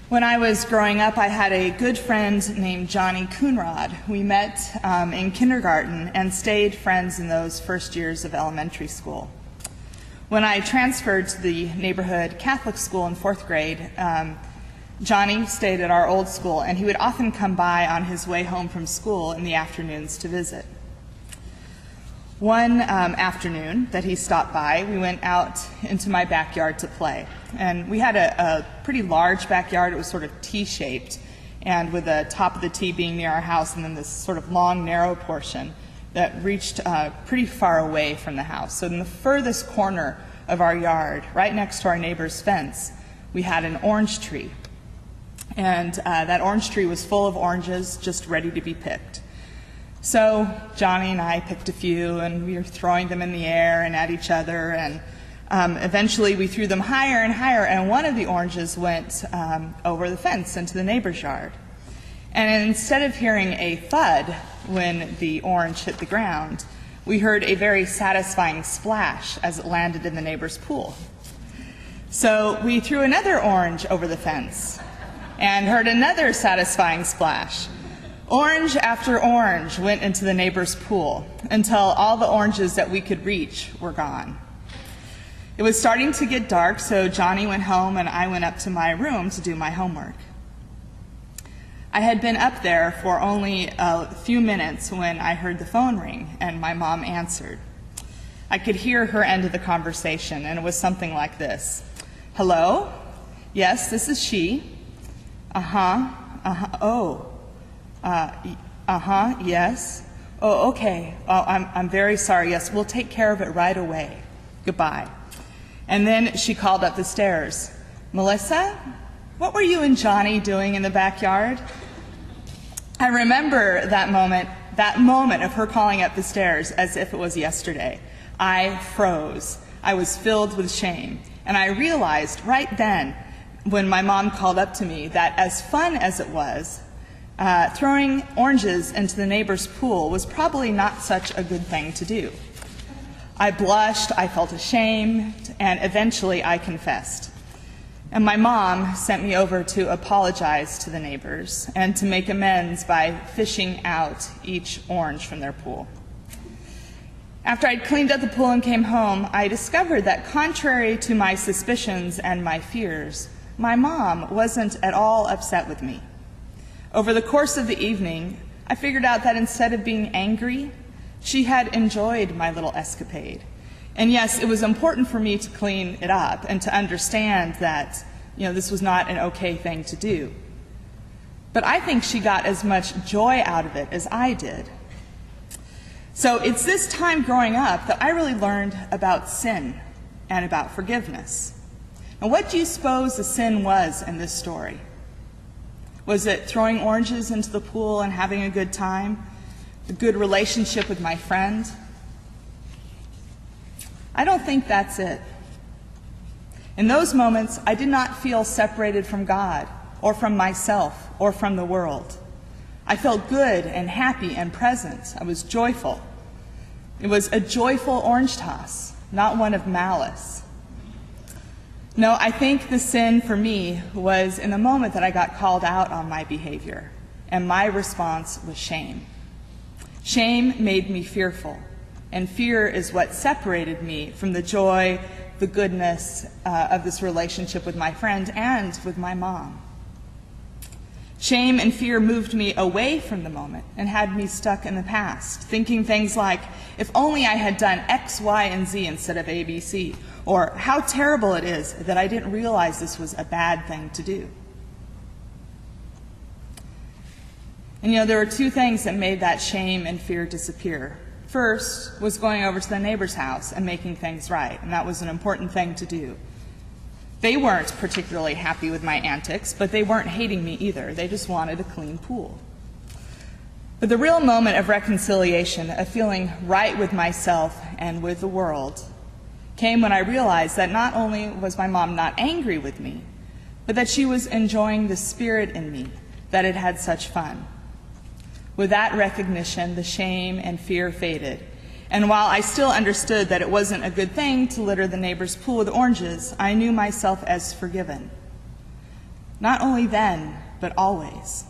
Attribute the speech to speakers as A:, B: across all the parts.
A: When I was growing up, I had a good friend named Johnny Coonrod. We met in kindergarten and stayed friends in those first years of elementary school. When I transferred to the neighborhood Catholic school in fourth grade, Johnny stayed at our old school, and he would often come by on his way home from school in the afternoons to visit. One afternoon that he stopped by, we went out into my backyard to play. And we had a pretty large backyard. It was sort of T-shaped, and with the top of the T being near our house, and then this sort of long, narrow portion that reached pretty far away from the house. So in the furthest corner of our yard, right next to our neighbor's fence, we had an orange tree. And that orange tree was full of oranges just ready to be picked. So Johnny and I picked a few, and we were throwing them in the air and at each other, and eventually we threw them higher and higher, and one of the oranges went over the fence into the neighbor's yard. And instead of hearing a thud when the orange hit the ground, we heard a very satisfying splash as it landed in the neighbor's pool. So we threw another orange over the fence and heard another satisfying splash. Orange after orange went into the neighbor's pool until all the oranges that we could reach were gone. It was starting to get dark, so Johnny went home and I went up to my room to do my homework. I had been up there for only a few minutes when I heard the phone ring and my mom answered. I could hear her end of the conversation, and it was something like this. "Hello? Yes, this is she. Oh. Yes. Oh, okay. Oh, I'm very sorry. Yes, we'll take care of it right away. Goodbye." And then she called up the stairs. "Melissa, what were you and Johnny doing in the backyard?" I remember that moment of her calling up the stairs as if it was yesterday. I froze. I was filled with shame. And I realized right then, when my mom called up to me, that as fun as it was, throwing oranges into the neighbor's pool was probably not such a good thing to do. I blushed, I felt ashamed, and eventually I confessed. And my mom sent me over to apologize to the neighbors and to make amends by fishing out each orange from their pool. After I'd cleaned up the pool and came home, I discovered that contrary to my suspicions and my fears, my mom wasn't at all upset with me. Over the course of the evening, I figured out that instead of being angry, she had enjoyed my little escapade. And yes, it was important for me to clean it up and to understand that, this was not an okay thing to do. But I think she got as much joy out of it as I did. So it's this time growing up that I really learned about sin and about forgiveness. And what do you suppose the sin was in this story? Was it throwing oranges into the pool and having a good time? A good relationship with my friend? I don't think that's it. In those moments, I did not feel separated from God or from myself or from the world. I felt good and happy and present. I was joyful. It was a joyful orange toss, not one of malice. No, I think the sin for me was in the moment that I got called out on my behavior, and my response was shame. Shame made me fearful, and fear is what separated me from the joy, the goodness of this relationship with my friend and with my mom. Shame and fear moved me away from the moment and had me stuck in the past, thinking things like, if only I had done X, Y, and Z instead of A, B, C, or how terrible it is that I didn't realize this was a bad thing to do. And there were two things that made that shame and fear disappear. First was going over to the neighbor's house and making things right, and that was an important thing to do. They weren't particularly happy with my antics, but they weren't hating me either. They just wanted a clean pool. But the real moment of reconciliation, of feeling right with myself and with the world, came when I realized that not only was my mom not angry with me, but that she was enjoying the spirit in me, that it had such fun. With that recognition, the shame and fear faded. And while I still understood that it wasn't a good thing to litter the neighbor's pool with oranges, I knew myself as forgiven. not only then, but always.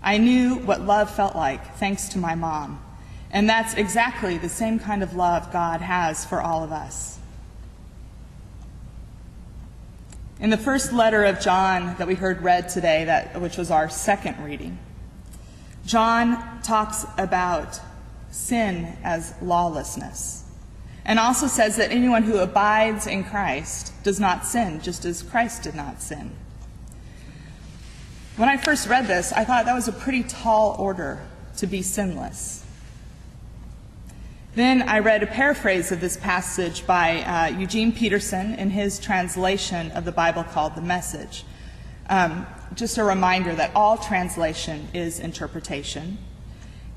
A: I knew what love felt like thanks to my mom, and that's exactly the same kind of love God has for all of us. In the first letter of John that we heard read today, which was our second reading, John talks about sin as lawlessness, and also says that anyone who abides in Christ does not sin, just as Christ did not sin. When I first read this, I thought that was a pretty tall order to be sinless. Then I read a paraphrase of this passage by Eugene Peterson in his translation of the Bible called The Message. Just a reminder that all translation is interpretation,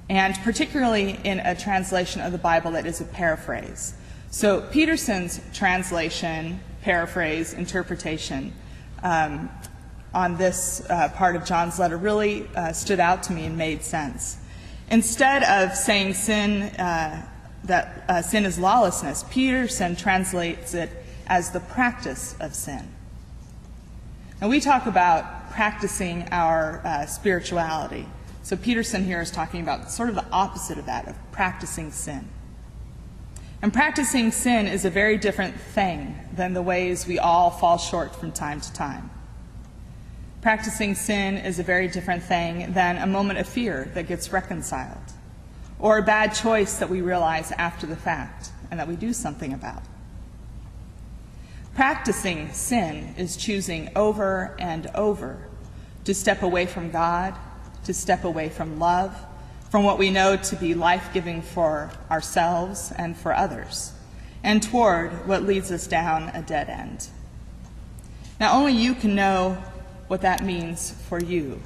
A: and particularly in a translation of the Bible that is a paraphrase. So Peterson's translation, paraphrase, interpretation on this part of John's letter really stood out to me and made sense. Instead of saying sin is lawlessness, Peterson translates it as the practice of sin. And we talk about practicing our spirituality. So Peterson here is talking about sort of the opposite of that, of practicing sin. And practicing sin is a very different thing than the ways we all fall short from time to time. Practicing sin is a very different thing than a moment of fear that gets reconciled, or a bad choice that we realize after the fact and that we do something about. Practicing sin is choosing over and over to step away from God, to step away from love, from what we know to be life-giving for ourselves and for others, and toward what leads us down a dead end. Now, only you can know what that means for you.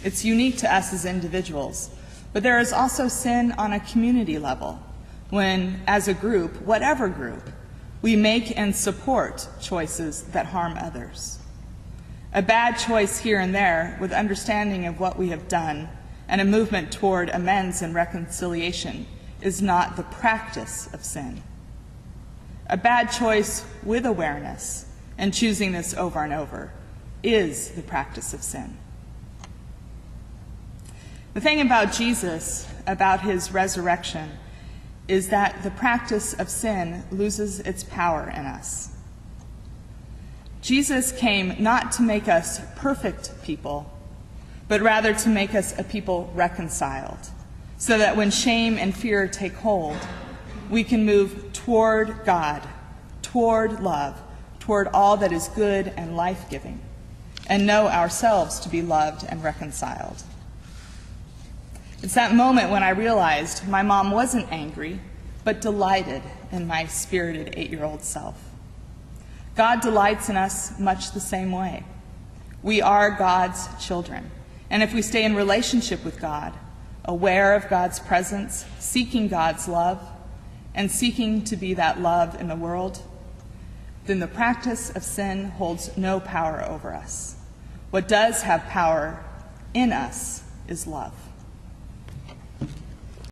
A: It's unique to us as individuals, but there is also sin on a community level when, as a group, whatever group, we make and support choices that harm others. A bad choice here and there with understanding of what we have done and a movement toward amends and reconciliation is not the practice of sin. A bad choice with awareness and choosing this over and over is the practice of sin. The thing about Jesus, about his resurrection, is that the practice of sin loses its power in us. Jesus came not to make us perfect people, but rather to make us a people reconciled, so that when shame and fear take hold, we can move toward God, toward love, toward all that is good and life-giving, and know ourselves to be loved and reconciled. It's that moment when I realized my mom wasn't angry, but delighted in my spirited 8-year-old self. God delights in us much the same way. We are God's children, and if we stay in relationship with God, aware of God's presence, seeking God's love, and seeking to be that love in the world, then the practice of sin holds no power over us. What does have power in us is love.